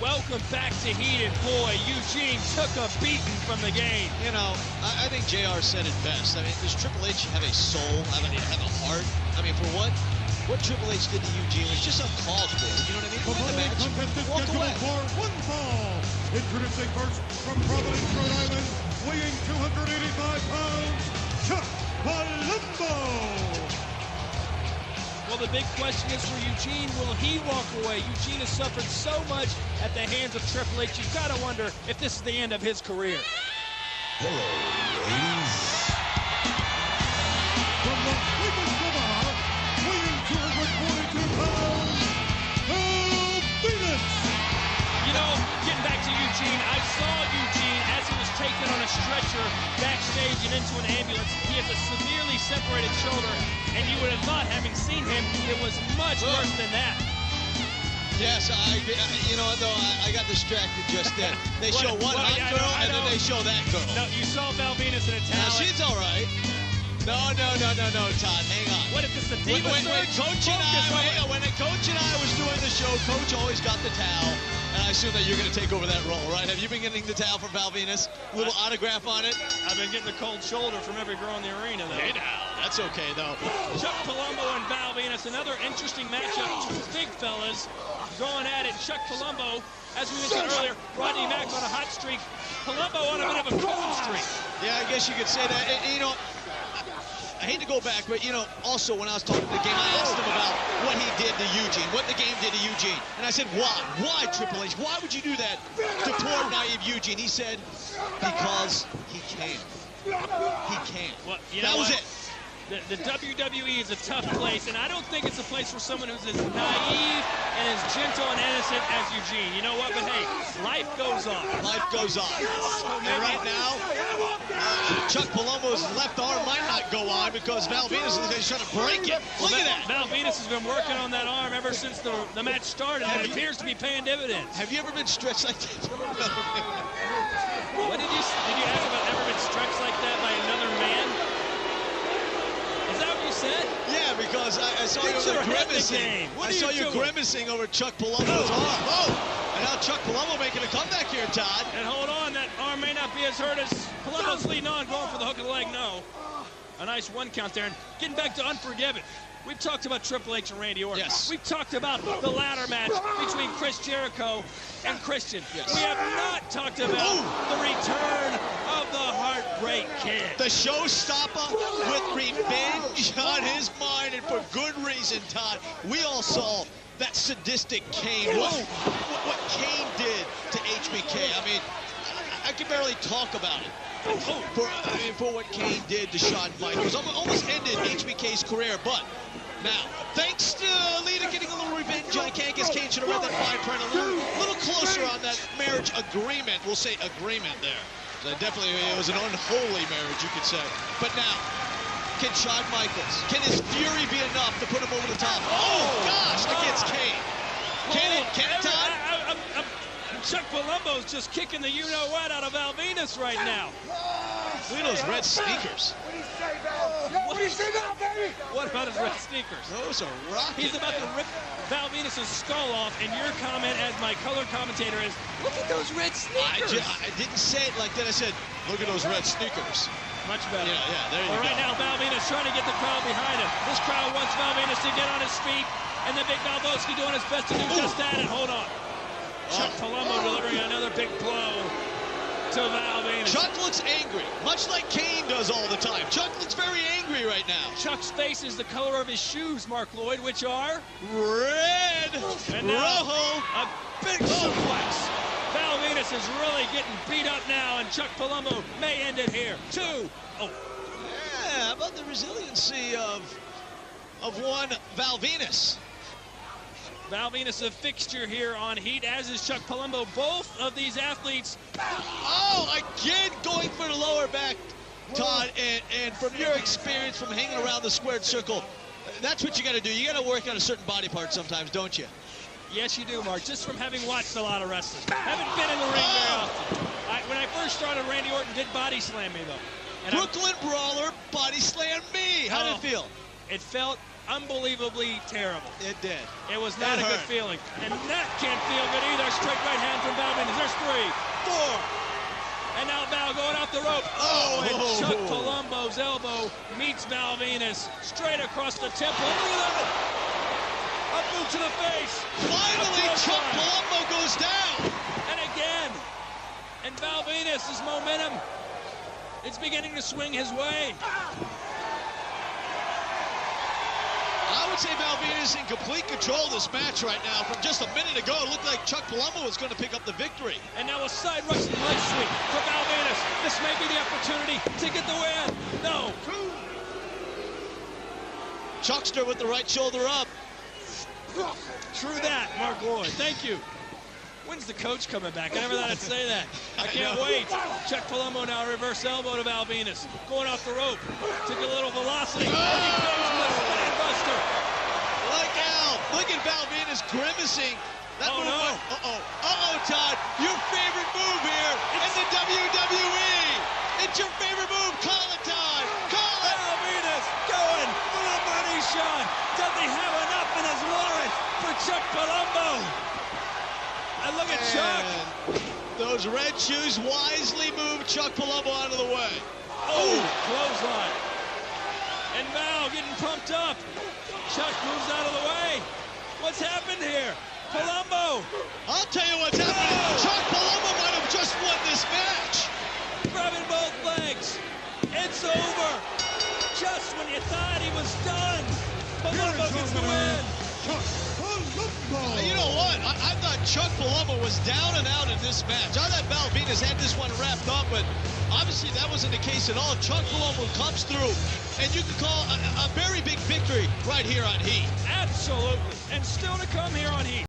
welcome back to Heat, and boy, Eugene took a beating from the game. You know, I think JR said it best. I mean, does Triple H have a soul, have a heart? I mean, for what Triple H did to Eugene was just uncalled for. You know what I mean? Win the match, walk away. For one fall. Introducing first from Providence, Rhode Island, weighing 285 pounds, Chuck Palumbo. Well, the big question is for Eugene, will he walk away? Eugene has suffered so much at the hands of Triple H. You've got to wonder if this is the end of his career. Hello, ladies. From the Vegas, Nevada, weighing 242 pounds, Venis. You know, getting back to Eugene, I saw Eugene as he was taken on a stretcher backstage and into an ambulance. He has a severely separated shoulder, and you would have thought, having seen him, it was much worse than that. Yes, you know what, though, I got distracted just then. They show one hot girl, and then they show that girl. No, you saw Val Venis in a towel. Now, she's all right. No, Todd, hang on. What if it's a diva when Coach and I was doing the show, Coach always got the towel, and I assume that you're going to take over that role, right? Have you been getting the towel from Val Venis? A little autograph on it? I've been getting the cold shoulder from every girl in the arena, though. Hey, now, that's okay, though. Chuck Palumbo and Val Venis, another interesting matchup. Two big fellas going at it. Chuck Palumbo, as we mentioned earlier, Rodney Mack on a hot streak. Palumbo on a bit of a cold streak. Yeah, I guess you could say that. And, you know, I hate to go back, but, you know, also when I was talking to the game, I asked him about what he did to Eugene, what the game did to Eugene. And I said, why? Why, Triple H? Why would you do that to poor, naive Eugene? He said, because he can. He can. Well, you that know was what? it. The WWE is a tough place, and I don't think it's a place for someone who's as naive and as gentle and innocent as Eugene. You know what? But hey, life goes on. Life goes on. And right now, Chuck Palumbo's left arm might not go on because Val Venis is trying to break it. Look at that. Val Venis has been working on that arm ever since the match started, and it appears to be paying dividends. Have you ever been stretched like that? What did you ask about ever been stretched like that by another man? Is that what you said? Yeah, because I saw you grimacing. I saw you grimacing over Chuck Palumbo's arm. Oh, and now Chuck Palumbo making a comeback here, Todd. And hold on, that arm may not be as hurt as Palumbo's leading on, going for the hook of the leg. No. A nice one count there. And getting back to Unforgiven. We've talked about Triple H and Randy Orton. Yes. We've talked about the ladder match between Chris Jericho and Christian. Yes. We have not talked about the return of the Heartbreak Kid. The showstopper with revenge on his mind, and for good reason, Todd. We all saw that sadistic Kane. What Kane did to HBK. I mean, I can barely talk about it. For what Kane did to Shawn Michaels. Almost ended HBK's career, but now, thanks to Lita getting a little revenge on Kane, because Kane should have read that fine print a little closer on that marriage agreement. We'll say agreement there. Definitely, it was an unholy marriage, you could say. But now, can Shawn Michaels, can his fury be enough to put him over the top? Oh, gosh, against Kane. Can it, Todd? Chuck Palumbo's just kicking the you-know-what out of Val Venis right now. Look at those red sneakers. What do you say now, baby? What about his red sneakers? Those are rocking. He's about to rip Val Venis' skull off, and your comment as my color commentator is, look at those red sneakers. I didn't say it like that. I said, look at those red sneakers. Much better. Yeah, there you go. Right now, Val Venis trying to get the crowd behind him. This crowd wants Val Venis to get on his feet, and the big Valvoski doing his best to do just that, and hold on. Chuck Palumbo delivering another big blow to Val Venis. Chuck looks angry, much like Kane does all the time. Chuck looks very angry right now. Chuck's face is the color of his shoes, Mark Lloyd, which are red, and now, rojo, a big suplex. Val Venis is really getting beat up now, and Chuck Palumbo may end it here. 2. Oh. Yeah, how about the resiliency of one Val Venis? Val Venis a fixture here on Heat, as is Chuck Palumbo. Both of these athletes. Oh, again going for the lower back, Todd. And from your experience from hanging around the squared circle, that's what you got to do. You got to work on a certain body part sometimes, don't you? Yes, you do, Mark. Just from having watched a lot of wrestling. Haven't been in the ring very often. When I first started, Randy Orton did body slam me, though. And Brooklyn Brawler body slammed me. How did it feel? It felt unbelievably terrible. It did. It was not a good feeling. And that can't feel good either. Straight right hand from Val Venis. There's 3, 4. And now Val going off the rope. Oh, and Chuck Palumbo's elbow meets Val Venis straight across the temple. Look at that. A boot to the face. Finally, Chuck Palumbo goes down. And again. And Val Venis' momentum is beginning to swing his way. I would say Val Venis is in complete control of this match right now. From just a minute ago, it looked like Chuck Palumbo was going to pick up the victory. And now a side Russian leg sweep for Val Venis. This may be the opportunity to get the win. No. Chuckster with the right shoulder up. True that, Mark Lloyd. Thank you. When's the coach coming back? I never thought I'd say that. I can't wait. Chuck Palumbo now reverse elbow to Val Venis. Going off the rope. Took a little velocity. He goes little buster. Look out. Look at Val Venis grimacing. That move no. Uh-oh, Todd. Your favorite move here in the WWE. It's your favorite move. Call it, Todd. Call it. Val Venis going for the money shot. Does he have enough in his wallet for Chuck Palumbo? And look at Chuck. Those red shoes wisely moved Chuck Palumbo out of the way. Oh, clothesline. And Val getting pumped up. Chuck moves out of the way. What's happened here? Palumbo. I'll tell you what's happening. Chuck Palumbo might have just won this match. Grabbing both legs. It's over. Just when you thought he was done. Palumbo gets the win. You know what? I thought Chuck Palumbo was down and out in this match. I thought Val Venis had this one wrapped up, but obviously that wasn't the case at all. Chuck Palumbo comes through, and you can call a very big victory right here on Heat. Absolutely. And still to come here on Heat.